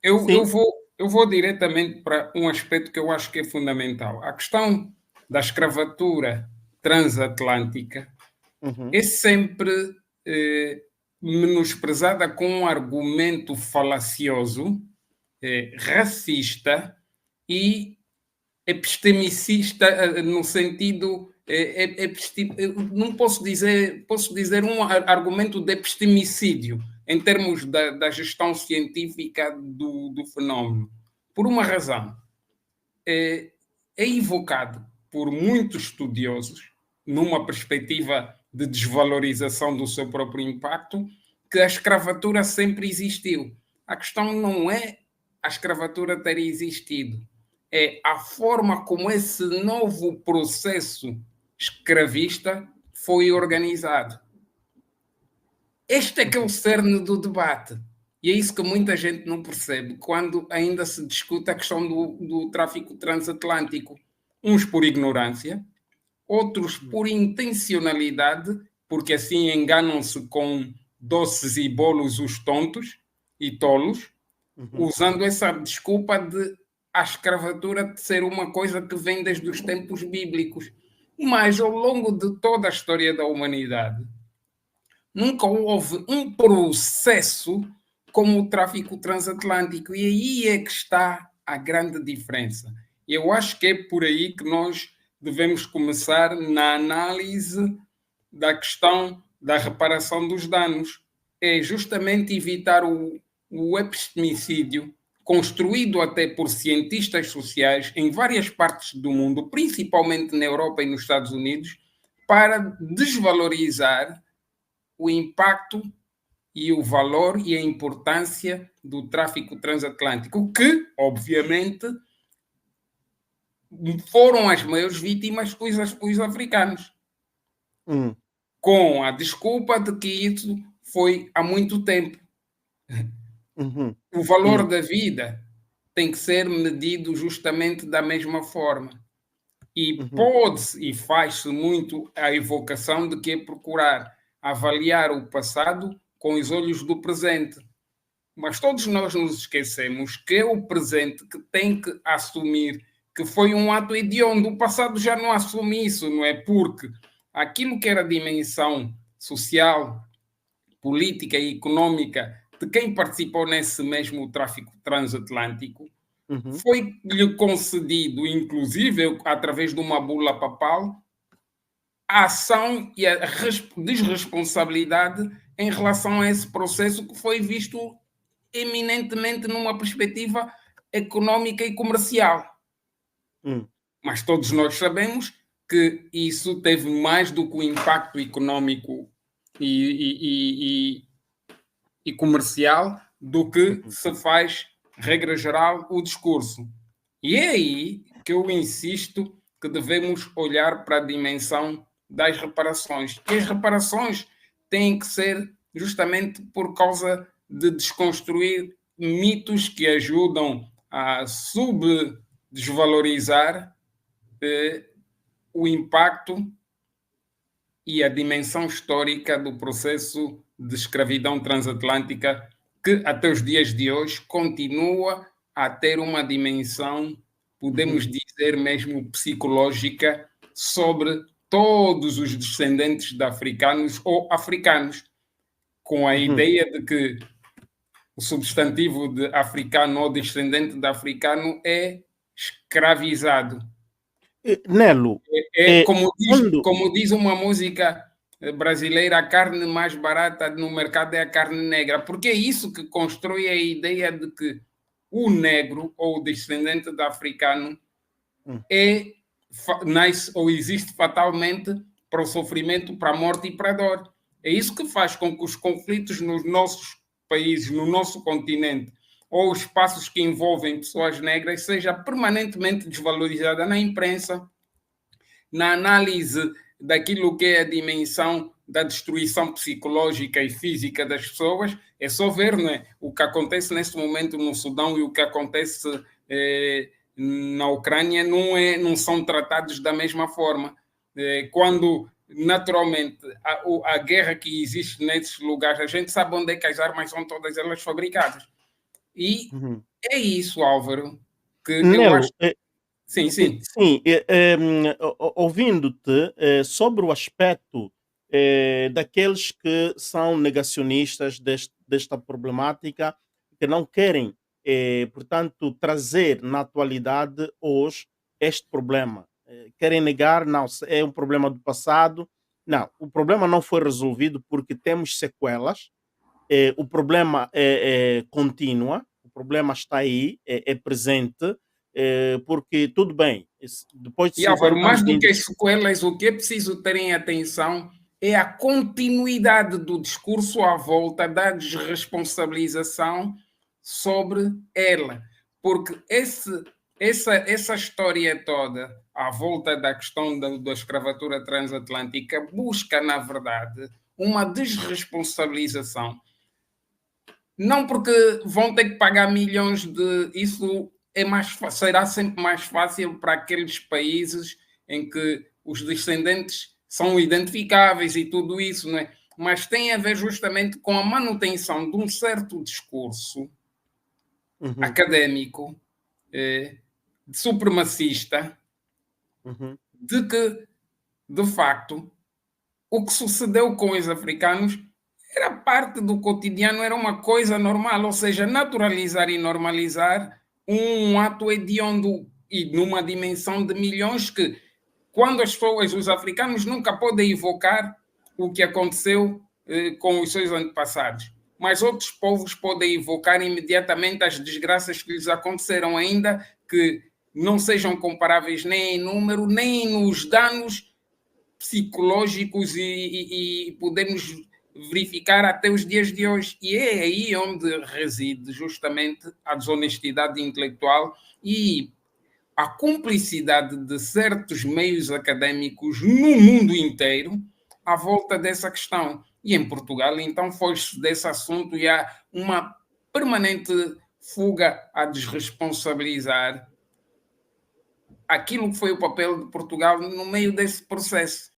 Eu Sim. vou, eu vou diretamente para um aspecto que eu acho que é fundamental. A questão da escravatura transatlântica Uhum. é sempre eh, menosprezada com um argumento falacioso, racista e epistemicista, no sentido. Não posso dizer, posso dizer um argumento de epistemicídio em termos da gestão científica do fenómeno. Por uma razão, é evocado por muitos estudiosos, numa perspectiva de desvalorização do seu próprio impacto, que a escravatura sempre existiu. A questão não é a escravatura ter existido, é a forma como esse novo processo escravista foi organizado. Este é que é o cerne do debate. E é isso que muita gente não percebe quando ainda se discute a questão do tráfico transatlântico. Uns por ignorância, outros por intencionalidade, porque assim enganam-se com doces e bolos os tontos e tolos, Uhum. usando essa desculpa de a escravatura de ser uma coisa que vem desde os tempos bíblicos. Mas ao longo de toda a história da humanidade, nunca houve um processo como o tráfico transatlântico. E aí é que está a grande diferença. Eu acho que é por aí que nós devemos começar na análise da questão da reparação dos danos. É justamente evitar o epistemicídio, construído até por cientistas sociais em várias partes do mundo, principalmente na Europa e nos Estados Unidos, para desvalorizar o impacto e o valor e a importância do tráfico transatlântico, que, obviamente, foram as maiores vítimas os africanos, Hum. com a desculpa de que isso foi há muito tempo. Uhum. O valor Sim. da vida tem que ser medido justamente da mesma forma. E Uhum. pode-se e faz-se muito a evocação de que é procurar avaliar o passado com os olhos do presente. Mas todos nós nos esquecemos que é o presente que tem que assumir que foi um ato hediondo. O passado já não assume isso, não é? Porque aquilo que era a dimensão social, política e econômica de quem participou nesse mesmo tráfico transatlântico Uhum. foi-lhe concedido, inclusive através de uma bula papal, a ação e a desresponsabilidade em relação a esse processo que foi visto eminentemente numa perspectiva económica e comercial. Hum. Mas todos nós sabemos que isso teve mais do que o impacto económico e, e, e comercial do que Uhum. se faz, regra geral, o discurso. E é aí que eu insisto que devemos olhar para a dimensão das reparações. E as reparações têm que ser justamente por causa de desconstruir mitos que ajudam a subdesvalorizar o impacto e a dimensão histórica do processo de escravidão transatlântica, que até os dias de hoje continua a ter uma dimensão, podemos Uhum. dizer mesmo psicológica, sobre todos os descendentes de africanos ou africanos, com a Uhum. ideia de que o substantivo de africano ou descendente de africano é escravizado. Nelo, É quando. como diz uma música brasileira, a carne mais barata no mercado é a carne negra, porque é isso que constrói a ideia de que o negro ou o descendente de africano Hum. é, nasce ou existe fatalmente para o sofrimento, para a morte e para a dor. É isso que faz com que os conflitos nos nossos países, no nosso continente, ou os espaços que envolvem pessoas negras, seja permanentemente desvalorizada na imprensa, na análise daquilo que é a dimensão da destruição psicológica e física das pessoas, é só ver, né, o que acontece neste momento no Sudão e o que acontece na Ucrânia não são tratados da mesma forma. Quando, naturalmente, a guerra que existe nesses lugares, a gente sabe onde é que as armas são todas elas fabricadas. E Uhum. é isso, Álvaro, que eu acho. Nelo, Sim, sim. sim, ouvindo-te sobre o aspecto daqueles que são negacionistas desta problemática, que não querem, portanto, trazer na atualidade hoje este problema. Querem negar, não, é um problema do passado. Não, o problema não foi resolvido porque temos sequelas, o problema continua, o problema está aí, é presente, porque tudo bem, depois de E Álvaro, 50 mais anos de do que as sequelas, o que é preciso ter em atenção é a continuidade do discurso à volta da desresponsabilização sobre ela. Porque essa história toda à volta da questão da escravatura transatlântica busca, na verdade, uma desresponsabilização. Não porque vão ter que pagar milhões de. Isso será sempre mais fácil para aqueles países em que os descendentes são identificáveis e tudo isso, não é? Mas tem a ver justamente com a manutenção de um certo discurso uhum, académico, eh, supremacista, uhum, de que, de facto, o que sucedeu com os africanos era parte do cotidiano, era uma coisa normal, ou seja, naturalizar e normalizar um ato hediondo e numa dimensão de milhões que, quando as pessoas, os africanos, nunca podem evocar o que aconteceu com os seus antepassados, mas outros povos podem evocar imediatamente as desgraças que lhes aconteceram, ainda que não sejam comparáveis nem em número, nem nos danos psicológicos e podemos verificar até os dias de hoje. E é aí onde reside justamente a desonestidade intelectual e a cumplicidade de certos meios académicos no mundo inteiro à volta dessa questão. E em Portugal, então, foge desse assunto e há uma permanente fuga a desresponsabilizar aquilo que foi o papel de Portugal no meio desse processo.